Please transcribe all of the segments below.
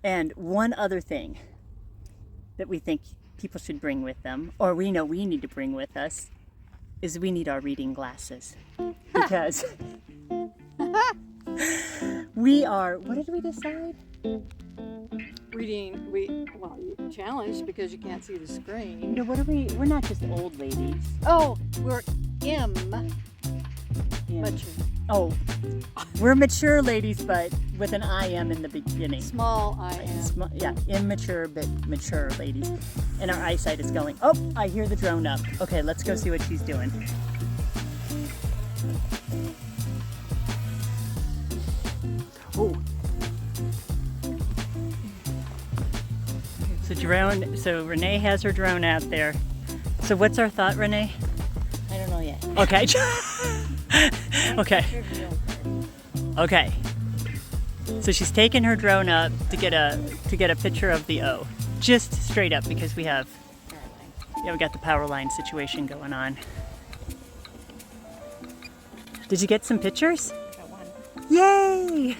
And one other thing that we think people should bring with them, or we know we need to bring with us, is we need our reading glasses. Because we are, what did we decide? Reading, you're challenged because you can't see the screen. No, what are we, we're not just old ladies. Oh, we're mature. Oh, we're mature ladies, but with an IM in the beginning. Small IM. Yeah, immature but mature ladies. And our eyesight is going, oh, I hear the drone up. Okay, let's go see what she's doing. Oh. So Renee has her drone out there. So what's our thought, Renee? I don't know yet. Okay. Okay. Okay. So she's taking her drone up to get a picture of the O. Just straight up because we have we got the power line situation going on. Did you get some pictures? Got one. Yay!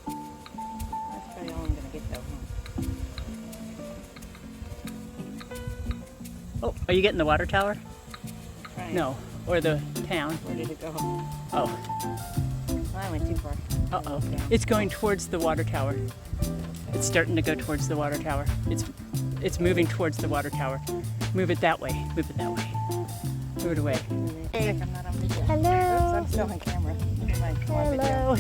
That's probably all I'm gonna get though, huh? Oh, are you getting the water tower? Trying. No, or the town. Where did it go? Oh. Well, I went too far. Uh-oh. It's going towards the water tower. It's starting to go towards the water tower. It's moving towards the water tower. Move it that way. Move it that way. Move it away. Hey, I'm not on video. Hello. Oops, I'm still on camera. Never mind, come on Hello.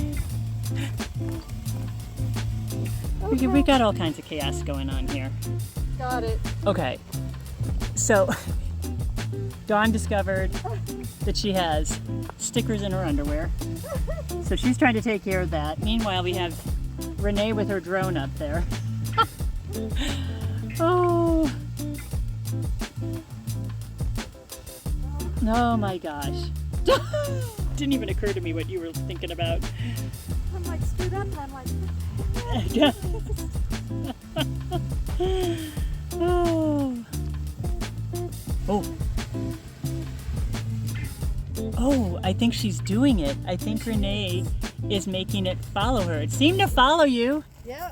video. We got all kinds of chaos going on here. Got it. Okay. So, Dawn discovered that she has stickers in her underwear. So she's trying to take care of that. Meanwhile, we have Renee with her drone up there. Oh. Oh my gosh. Didn't even occur to me what you were thinking about. I'm like stood up and I'm like, Oh. Oh. Oh, I think she's doing it. I think Renee is making it follow her. It seemed to follow you. yeah.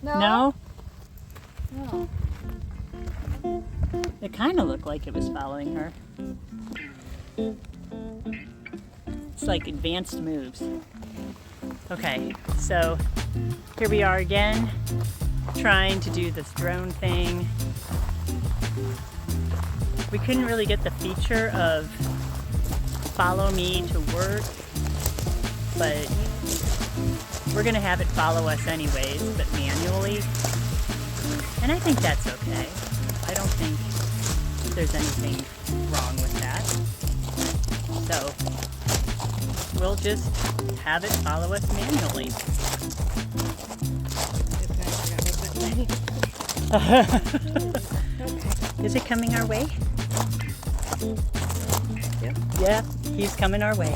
No? No. It kind of looked like it was following her. It's like advanced moves. Okay, so here we are again, trying to do this drone thing. We couldn't really get the feature of follow me to work, but we're gonna have it follow us anyways, but manually. And I think that's okay. I don't think there's anything wrong with that. So we'll just have it follow us manually. Is it coming our way? Yeah, he's coming our way.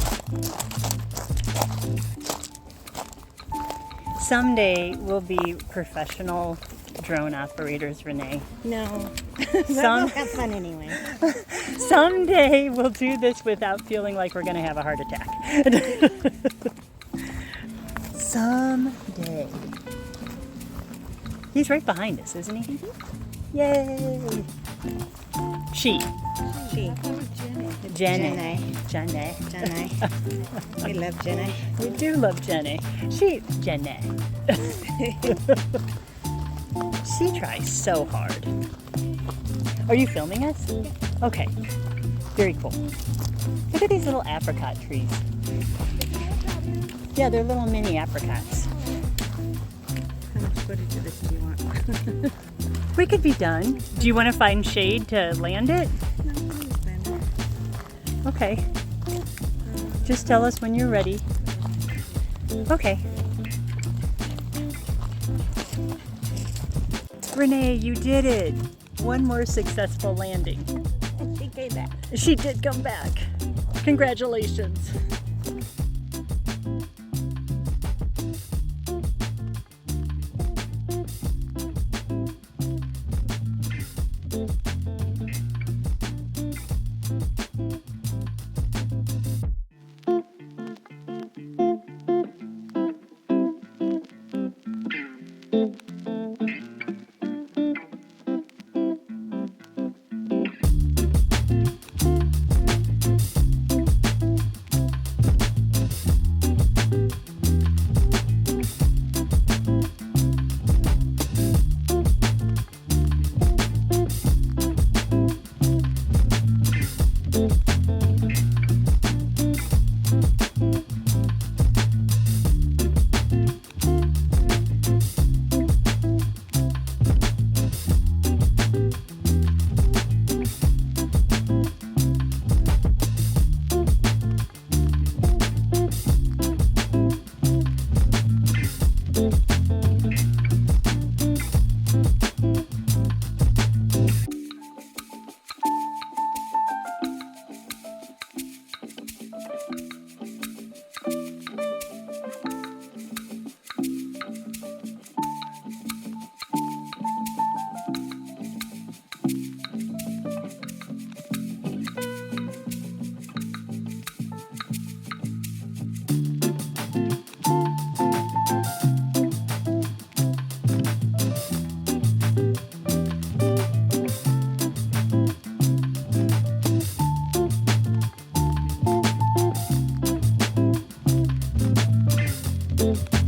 Someday we'll be professional drone operators, Renee. No. Some- We'll have fun anyway. Someday we'll do this without feeling like we're going to have a heart attack. Someday. He's right behind us, isn't he? Mm-hmm. Yay! She. She. Jenny. Jenny. Jenny. We love Jenny. We do love Jenny. Jenny. She tries so hard. Are you filming us? Okay. Very cool. Look at these little apricot trees. Yeah, they're little mini apricots. How much footage of this do you want? We could be done. Do you want to find shade to land it? No, please, Ben. Okay. Just tell us when you're ready. Okay. Renee, you did it. One more successful landing. She came back. She did come back. Congratulations. Bye.